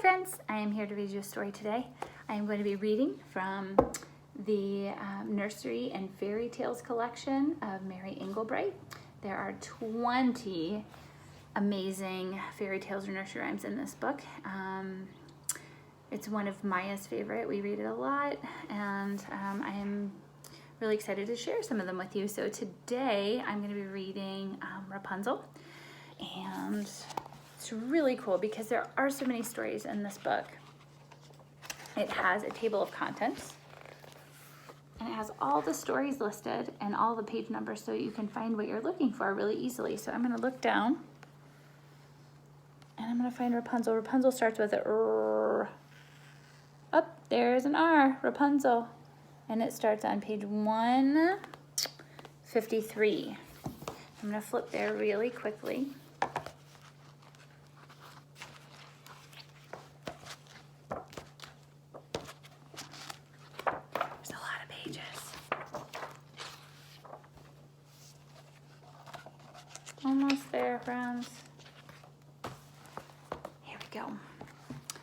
friends, I am here to read you a story today. I am going to be reading from the Nursery and Fairy Tales collection of Mary Engelbreit. There are 20 amazing fairy tales or nursery rhymes in this book. It's one of Maya's favorite. We read it a lot, and I am really excited to share some of them with you. So today I'm going to be reading Rapunzel, and it's really cool because there are so many stories in this book. It has a table of contents, and it has all the stories listed and all the page numbers so you can find what you're looking for really easily. So I'm going to look down, and I'm going to find Rapunzel. Rapunzel starts with a R. Oh, there's an R, Rapunzel. And it starts on page 153. I'm going to flip there really quickly. There's a lot of pages. Almost there, friends. Here we go.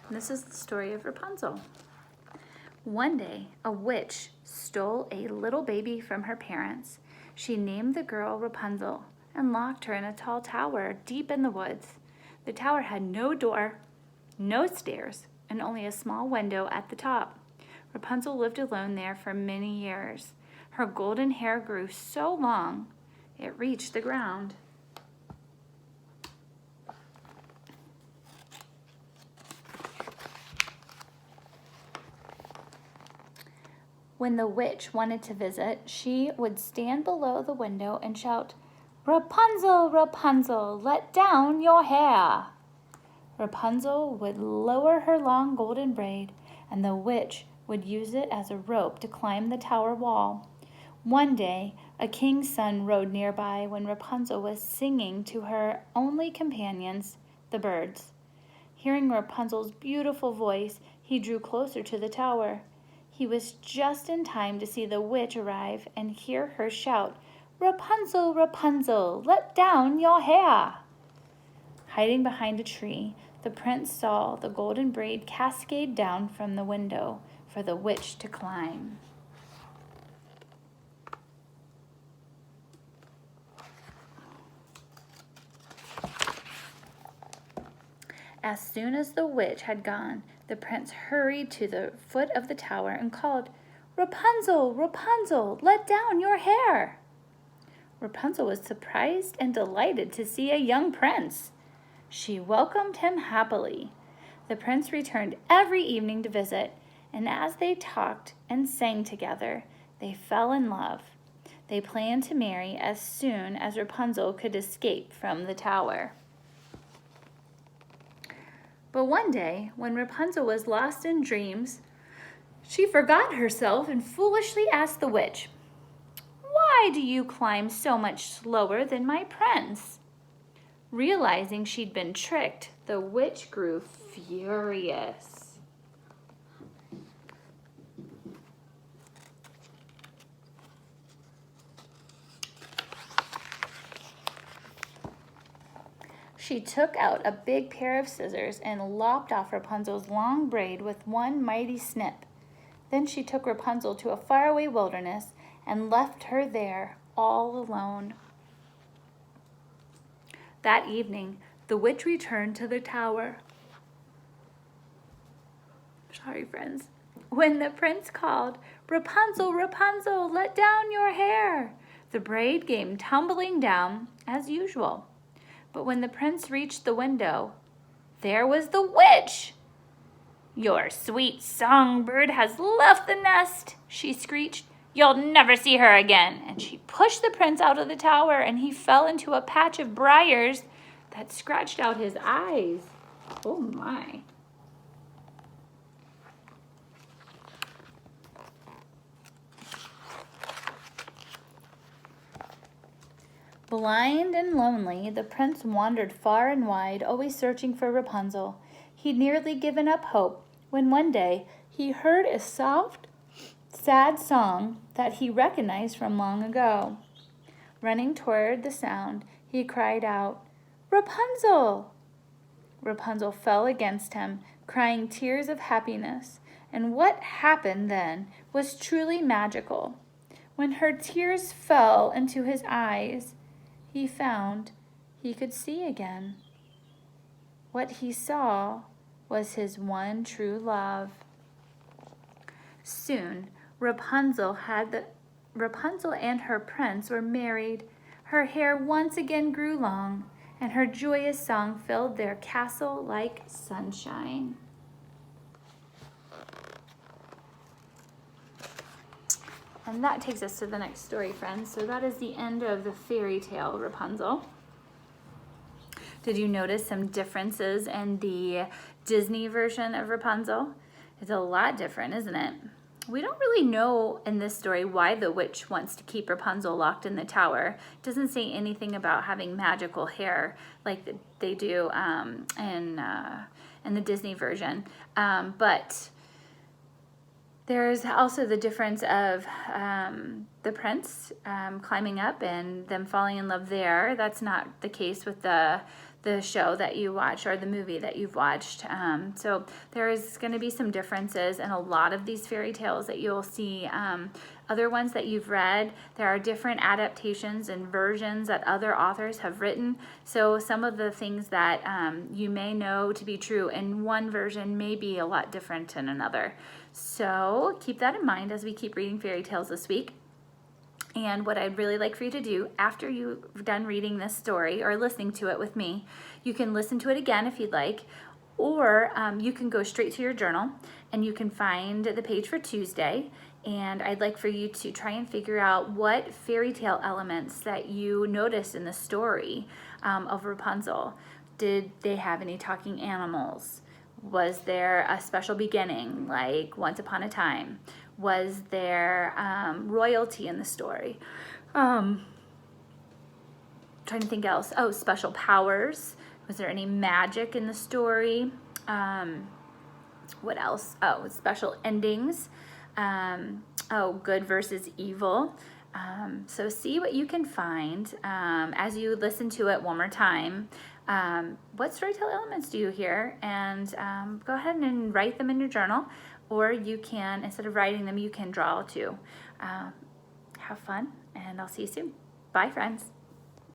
And this is the story of Rapunzel. One day, a witch stole a little baby from her parents. She named the girl Rapunzel and locked her in a tall tower deep in the woods. The tower had no door, no stairs, and only a small window at the top. Rapunzel lived alone there for many years. Her golden hair grew so long, it reached the ground. When the witch wanted to visit, she would stand below the window and shout, "Rapunzel, Rapunzel, let down your hair." Rapunzel would lower her long golden braid, and the witch would use it as a rope to climb the tower wall. One day, a king's son rode nearby when Rapunzel was singing to her only companions, the birds. Hearing Rapunzel's beautiful voice, he drew closer to the tower. He was just in time to see the witch arrive and hear her shout, "Rapunzel, Rapunzel, let down your hair." Hiding behind a tree, the prince saw the golden braid cascade down from the window for the witch to climb. As soon as the witch had gone, the prince hurried to the foot of the tower and called, "Rapunzel, Rapunzel, let down your hair." Rapunzel was surprised and delighted to see a young prince. She welcomed him happily. The prince returned every evening to visit, and as they talked and sang together, they fell in love. They planned to marry as soon as Rapunzel could escape from the tower. But one day, when Rapunzel was lost in dreams, she forgot herself and foolishly asked the witch, "Why do you climb so much slower than my prince?" Realizing she'd been tricked, the witch grew furious. She took out a big pair of scissors and lopped off Rapunzel's long braid with one mighty snip. Then she took Rapunzel to a faraway wilderness and left her there all alone. That evening, the witch returned to the tower. Sorry, friends. When the prince called, "Rapunzel, Rapunzel, let down your hair," the braid came tumbling down as usual. But when the prince reached the window, there was the witch. "Your sweet songbird has left the nest," she screeched. "You'll never see her again." And she pushed the prince out of the tower, and he fell into a patch of briars that scratched out his eyes. Oh my. Blind and lonely, the prince wandered far and wide, always searching for Rapunzel. He'd nearly given up hope when one day he heard a soft, sad song that he recognized from long ago. Running toward the sound, he cried out, "Rapunzel!" Rapunzel fell against him, crying tears of happiness. And what happened then was truly magical. When her tears fell into his eyes, he found he could see again. What he saw was his one true love. Soon, Rapunzel and her prince were married. Her hair once again grew long, and her joyous song filled their castle like sunshine. And that takes us to the next story, friends. So that is the end of the fairy tale Rapunzel. Did you notice some differences in the Disney version of Rapunzel? It's a lot different, isn't it? We don't really know in this story why the witch wants to keep Rapunzel locked in the tower. It doesn't say anything about having magical hair like they do in the Disney version. But there's also the difference of the prince climbing up and them falling in love there. That's not the case with the show that you watch or the movie that you've watched. So there is going to be some differences in a lot of these fairy tales that you'll see. Other ones that you've read, there are different adaptations and versions that other authors have written. So some of the things that you may know to be true in one version may be a lot different in another. So keep that in mind as we keep reading fairy tales this week. And what I'd really like for you to do after you've done reading this story or listening to it with me, you can listen to it again if you'd like, or you can go straight to your journal and you can find the page for Tuesday. And I'd like for you to try and figure out what fairy tale elements that you noticed in the story of Rapunzel. Did they have any talking animals? Was there a special beginning, like Once Upon a Time? Was there royalty in the story? Trying to think else. Oh, special powers. Was there any magic in the story? What else? Oh, special endings. Good versus evil. So see what you can find as you listen to it one more time. What storytelling elements do you hear? And go ahead and write them in your journal, or you can, instead of writing them, you can draw too. Have fun, and I'll see you soon. Bye, friends.